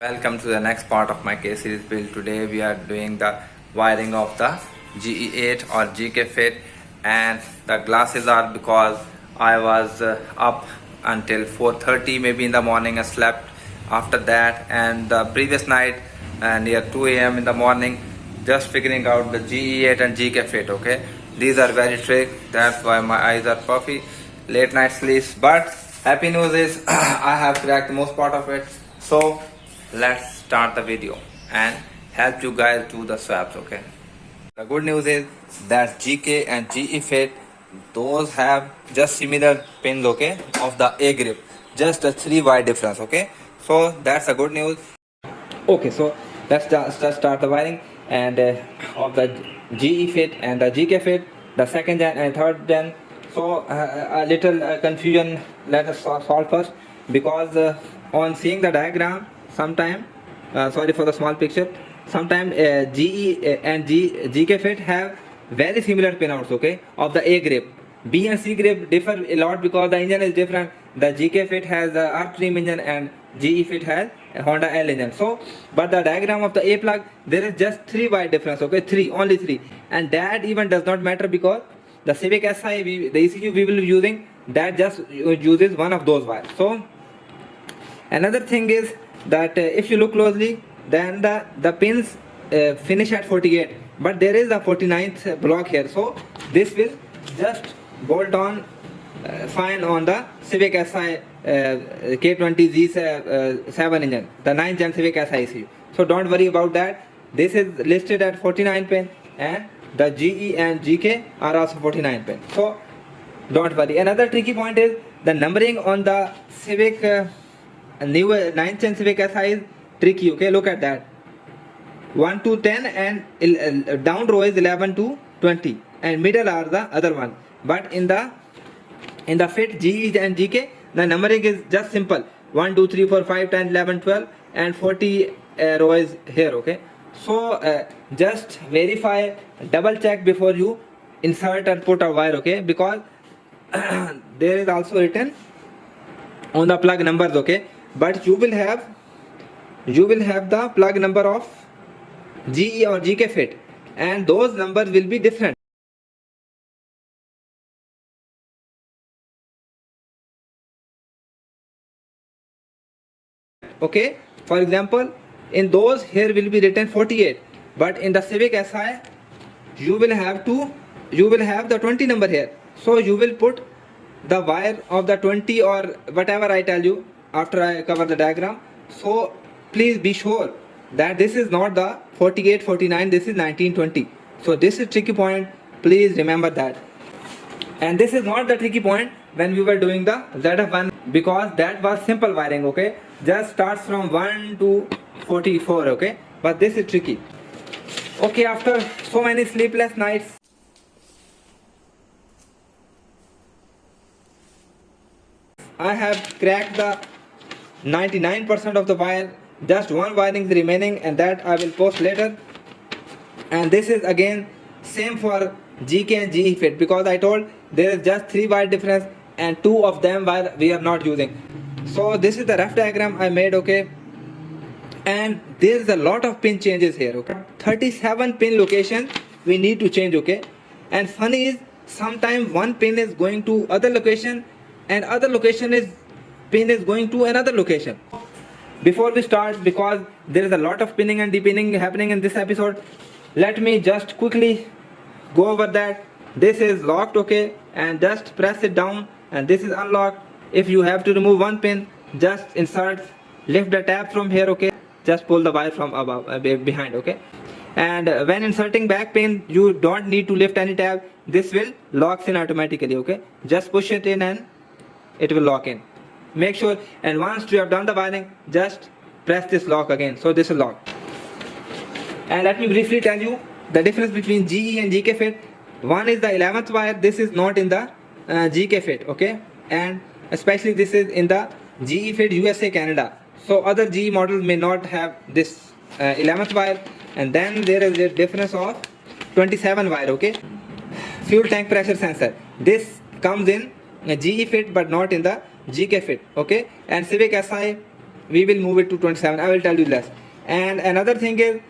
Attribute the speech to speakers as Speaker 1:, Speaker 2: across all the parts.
Speaker 1: Welcome to the next part of my K series build. Today we are doing the wiring of the GE8 or GK Fit, and the glasses are because I was up until 4:30 maybe in the morning. I slept after that, and the previous night near 2 a.m. in the morning just figuring out the GE8 and GK Fit. Okay, these are very trick. That's why my eyes are puffy. Late night sleeps, but happy news is I have cracked most part of it. So let's start the video and help you guys do the swaps. Okay, the good news is that GK and GE Fit, those have just similar pins, okay, of the A grip, just a 3 wire difference. Okay, so that's a good news. Okay, so let's just start the wiring and of the GE Fit and the GK Fit, the second gen and third gen. So a little confusion let us solve first, because on seeing the diagram sometime, sorry for the small picture, sometime GE and GK Fit have very similar pinouts, okay, of the A grip. B and C grip differ a lot because the engine is different. The GK Fit has the Arc Dream engine and GE Fit has a Honda L engine. So, but the diagram of the A plug, there is just 3 wire difference, okay, only 3, and that even does not matter because the Civic Si, the ECU we will be using, that just uses one of those wires. So, another thing is that if you look closely, then the pins finish at 48, but there is a 49th block here. So, this will just bolt on fine on the Civic Si K20Z7 engine, the 9th gen Civic Si ECU. So don't worry about that. This is listed at 49 pin, and the GE and GK are also 49 pin. So don't worry. Another tricky point is the numbering on the Civic new 9th gen Civic Si is tricky. Okay, look at that. 1 to 10 and down row is 11 to 20, and middle are the other one. But in the Fit GE and GK, the numbering is just simple: 1 2 3 4 5 10 11 12 and 40 row is here. Okay, so just verify, double check before you insert and put a wire. Okay, because there is also written on the plug numbers. Okay, but you will have the plug number of GE or GK Fit, and those numbers will be different. Okay, for example, in those here will be written 48, but in the Civic Si you will have the 20 number here. So you will put the wire of the 20 or whatever I tell you after I cover the diagram. So please be sure that this is not the 48 49, this is 1920. So this is tricky point, please remember that. And this is not the tricky point when we were doing the ZF1, because that was simple wiring. Okay, just starts from 1 to 44. Okay, but this is tricky. Okay, after so many sleepless nights, I have cracked the 99% of the wire. Just one wiring is remaining, and that I will post later. And this is again same for GK and GE Fit, because I told there is just 3 wire difference and 2 of them we are not using. So this is the rough diagram I made. Okay, and there is a lot of pin changes here. Okay, 37 pin location we need to change. Okay, and funny is sometimes one pin is going to other location and other location is pin is going to another location. Before we start, because there is a lot of pinning and depinning happening in this episode, let me just quickly go over that. This is locked, okay, and just press it down, and this is unlocked. If you have to remove one pin, just insert, lift the tab from here. Okay, just pull the wire from above, behind. Okay, and when inserting back pin, you don't need to lift any tab. This will locks in automatically. Okay, just push it in and it will lock in. Make sure, and once you have done the wiring, just press this lock again. So this is locked. And let me briefly tell you the difference between GE and GK Fit. One is the 11th wire. This is not in the GK Fit. Okay, and especially this is in the GE Fit USA Canada. So other GE models may not have this 11th wire. And then there is a difference of 27 wire. Okay, fuel tank pressure sensor. This comes in GE Fit but not in the GK Fit. Okay, and Civic Si
Speaker 2: we will move it to 27. I will tell you less. And another thing is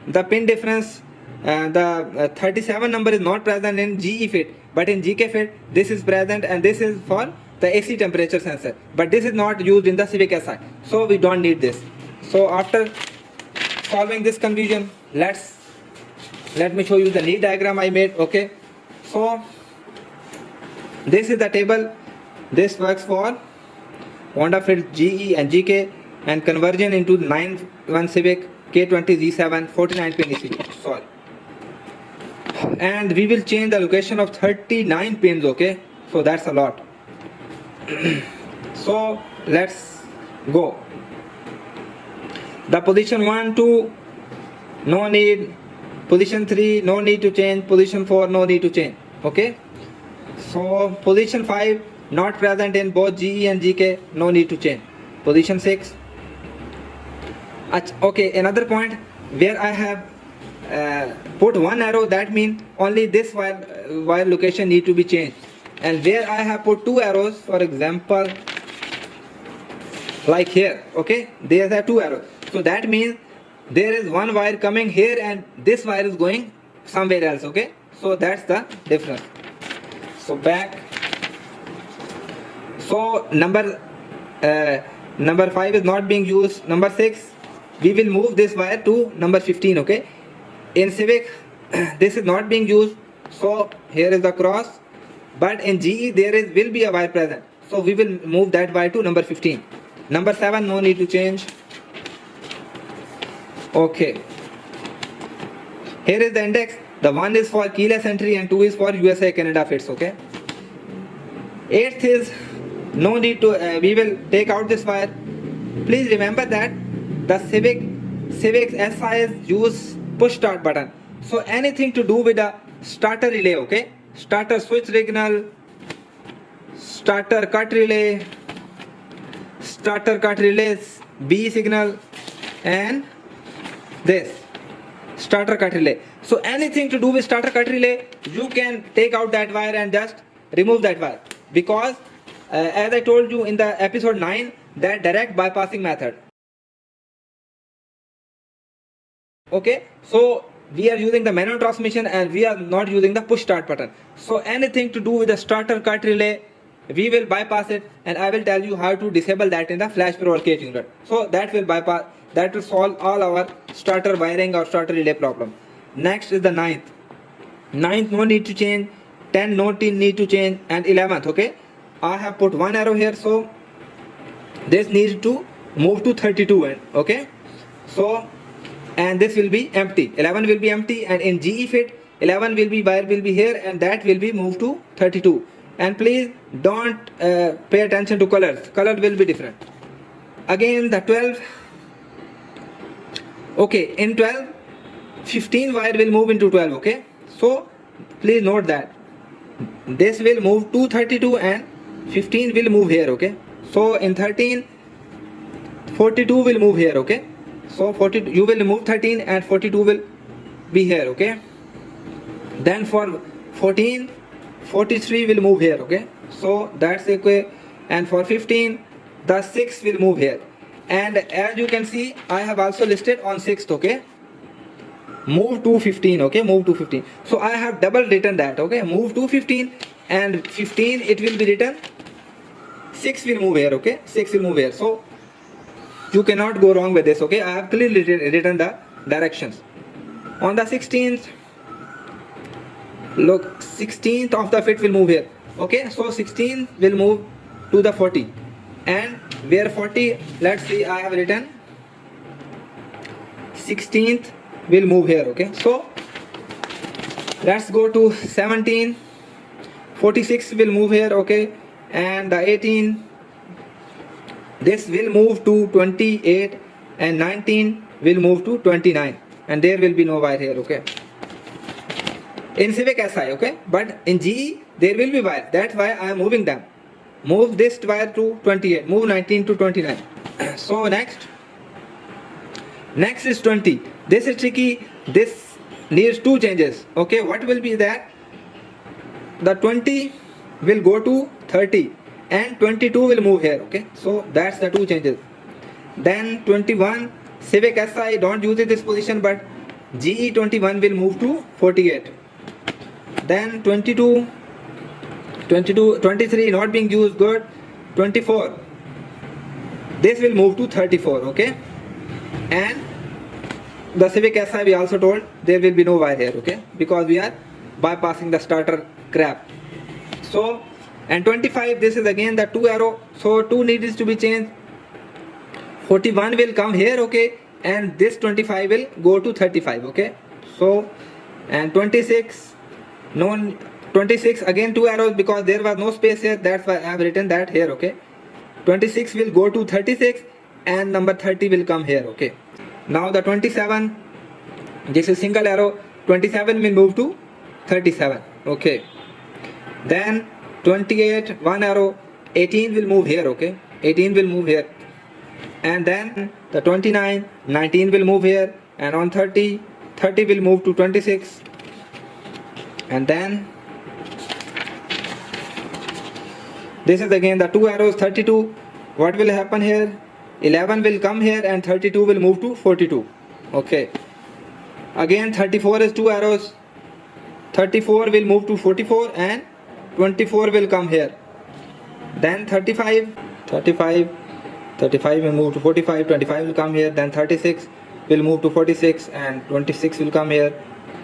Speaker 2: the pin difference. The 37 number is not present in GE fit, but in GK fit this is present, and this is for the AC temperature sensor, but this is not used in the Civic Si, so we don't need this. So after solving this confusion, let me show you the need diagram I made. Okay, so this is the table. This works for Honda Fit GE and GK and conversion into 9-1 Civic K20 Z7 49 pin ECU. Sorry. And we will change the location of 39 pins. Okay, so that's a lot. So let's go. The position 1, 2, no need. Position 3, no need to change. Position 4, no need to change. Okay, so position 5 not present in both GE and GK, no need to change. Position 6. Okay, another point where I have put one arrow, that means only this wire location need to be changed, and where I have put two arrows, for example like here, okay, there are two arrows, so that means there is one wire coming here and this wire is going somewhere else. Okay, so that's the difference. So back. So number 5 is not being used. Number 6, we will move this wire to number 15. Okay, in Civic this is not being used, so here is the cross, but in GE there will be a wire present, so we will move that wire to number 15. Number 7, no need to change. Okay, here is the index. The 1 is for keyless entry and 2 is for USA Canada fits. Okay, 8th is no need to, we will take out this wire. Please remember that the Civic SIs use push start button, so anything to do with the starter relay, okay, starter switch signal, starter cut relay, B signal, and this starter cut relay. So anything to do with starter cut relay, you can take out that wire and just remove that wire, because as I told you in the episode 9, that direct bypassing method. Okay, so we are using the manual transmission and we are not using the push start button. So anything to do with the starter cut relay, we will bypass it, and I will tell you how to disable that in the Flash Pro Arcade unit. So that will solve all our starter wiring or starter relay problem. Next is the 9th. 9th, no need to change. 10, no need to change. And 11th, okay, I have put one arrow here, so this needs to move to 32. Okay, so and this will be empty. 11 will be empty, and in GE fit 11 wire will be here, and that will be moved to 32. And please don't pay attention to colors. Color will be different. Again the 12. Okay, in 12, 15 wire will move into 12. Okay, so please note that this will move to 32 and 15 will move here. Okay, so in 13, 42 will move here. Okay, so 42 you will remove 13 and 42 will be here. Okay, then for 14, 43 will move here. Okay, so that's okay, and for 15 the 6 will move here. And as you can see, I have also listed on 6th. Okay, move to 15. Okay, move to 15. So I have double written that. Okay, move to 15 and 15 it will be written 6 will move here. Okay, 6 will move here. So you cannot go wrong with this. Okay, I have clearly written the directions. On the 16th, look, 16th of the fit will move here. Okay, so 16 will move to the 40, and where 40, let's see, I have written 16th will move here. Okay, so let's go to 17. 46 will move here. Okay, and the 18, this will move to 28, and 19 will move to 29, and there will be no wire here. Okay, in Civic Si. Okay, but in GE there will be wire. That's why I am moving them. Move this wire to 28, move 19 to 29. So next is 20. This is tricky. This needs two changes. Okay, what will be that? The 20 will go to 30 and 22 will move here. Okay, so that's the two changes. Then 21 Civic Si, don't use it this position, but GE21 will move to 48. Then 22, 23 not being used, good. 24, this will move to 34, okay. And the Civic Si, we also told there will be no wire here, okay, because we are bypassing the starter crap. So, and 25, this is again the 2 arrow, so 2 needs to be changed. 41 will come here, okay, and this 25 will go to 35, okay. So, and 26, no, 26 again 2 arrows because there was no space here, that's why I have written that here, okay. 26 will go to 36 and number 30 will come here, okay. Now the 27, this is single arrow, 27 will move to 37, okay. Then 28, 1 arrow, 18 will move here, okay. 18 will move here. And then the 29, 19 will move here, and on 30, 30 will move to 26. And then this is again the 2 arrows, 32. What will happen here? 11 will come here and 32 will move to 42. Okay. Again 34 is 2 arrows. 34 will move to 44 and 24 will come here. Then 35 will move to 45, 25 will come here, then 36 will move to 46 and 26 will come here,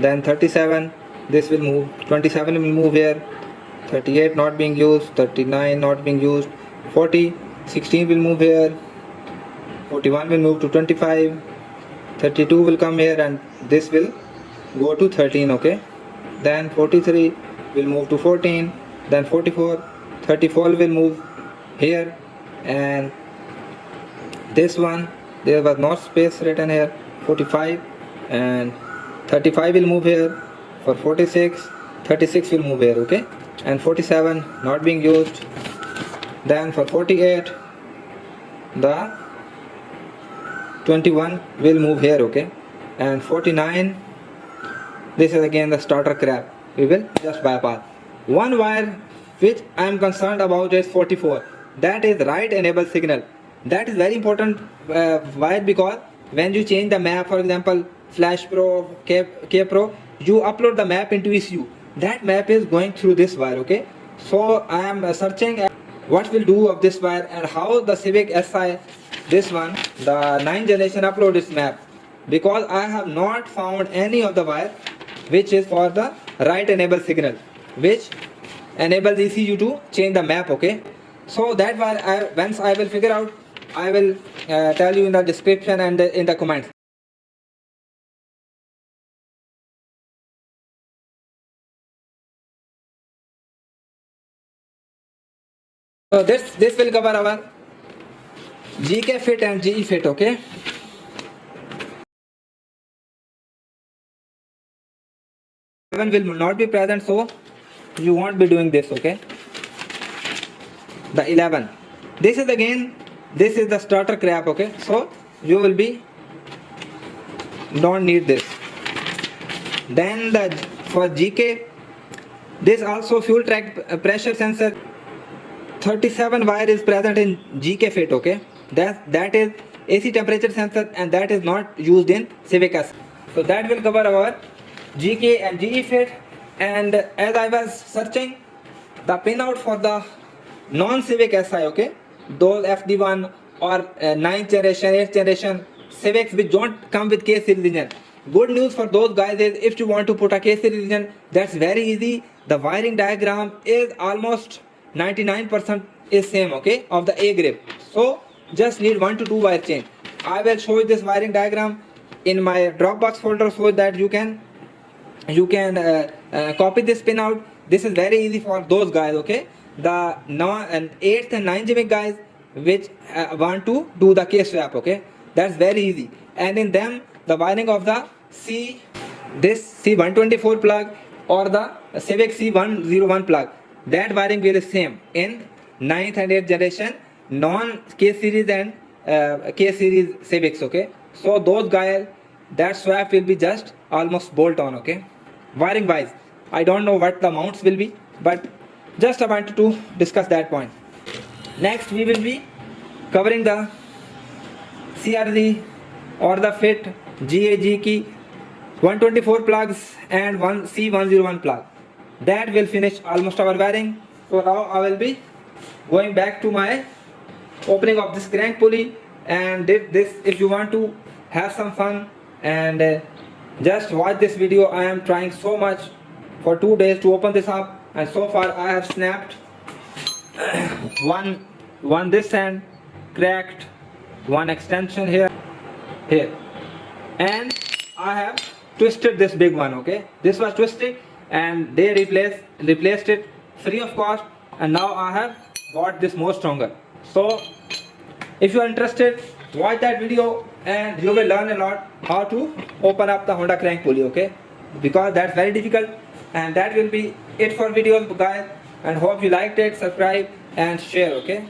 Speaker 2: then 37, this will move, 27 will move here, 38 not being used, 39 not being used, 40, 16 will move here, 41 will move to 25, 32 will come here and this will go to 13, okay. Then 43 will move to 14, then 44, 34 will move here, and this one there was no space written here, 45, and 35 will move here. For 46, 36 will move here, okay, and 47 not being used. Then for 48, the 21 will move here, okay, and 49, this is again the starter crap, we will just bypass. One wire which I am concerned about is 44, that is right enable signal. That is very important wire, because when you change the map, for example Flash Pro, K Pro, you upload the map into ECU, that map is going through this wire, okay. So I am searching what will do of this wire and how the Civic Si, this one, the 9th generation, upload its map, because I have not found any of the wire which is for the right enable signal, which enables ECU to change the map, okay. So that wire, once I will figure out, I will tell you in the description and in the comments. So this will cover our GK fit and GE fit, okay. Will not be present, so you won't be doing this, okay. The 11, this is again, this is the starter crap, okay, so you will be don't need this. Then the for GK, this also fuel track pressure sensor, 37 wire is present in GK fit, okay. That is AC temperature sensor and that is not used in Civic Si. So that will cover our GK and GE fit. And as I was searching the pinout for the non-Civic Si, okay, those FD1 or 9th generation, 8th generation Civics which don't come with K series engine, good news for those guys is if you want to put a K series engine, that's very easy. The wiring diagram is almost 99% is same, okay, of the A grip. So just need 1 to 2 wire chain. I will show you this wiring diagram in my Dropbox folder so that you can copy this pin out. This is very easy for those guys, okay, the 8th and 9th Civic guys which want to do the K swap, okay, that's very easy. And in them the wiring of the C124 plug or the Civic C101 plug, that wiring will be same in 9th and 8th generation non K series and K series Civics, okay. So those guys, that swap will be just almost bolt on, okay. Wiring wise I don't know what the mounts will be, but just I wanted to discuss that point. Next we will be covering the CRZ or the fit GAG key 124 plugs and one C101 plug. That will finish almost our wiring. So now I will be going back to my opening of this crank pulley, and did this. If you want to have some fun and just watch this video, I am trying so much for 2 days to open this up, and so far I have snapped one this end, cracked one extension here, and I have twisted this big one. Okay, this was twisted and they replaced it free of cost, and now I have bought this more stronger. So if you are interested, watch that video and you will learn a lot how to open up the Honda crank pulley, okay, because that's very difficult. And that will be it for videos, guys, and hope you liked it. Subscribe and share, okay.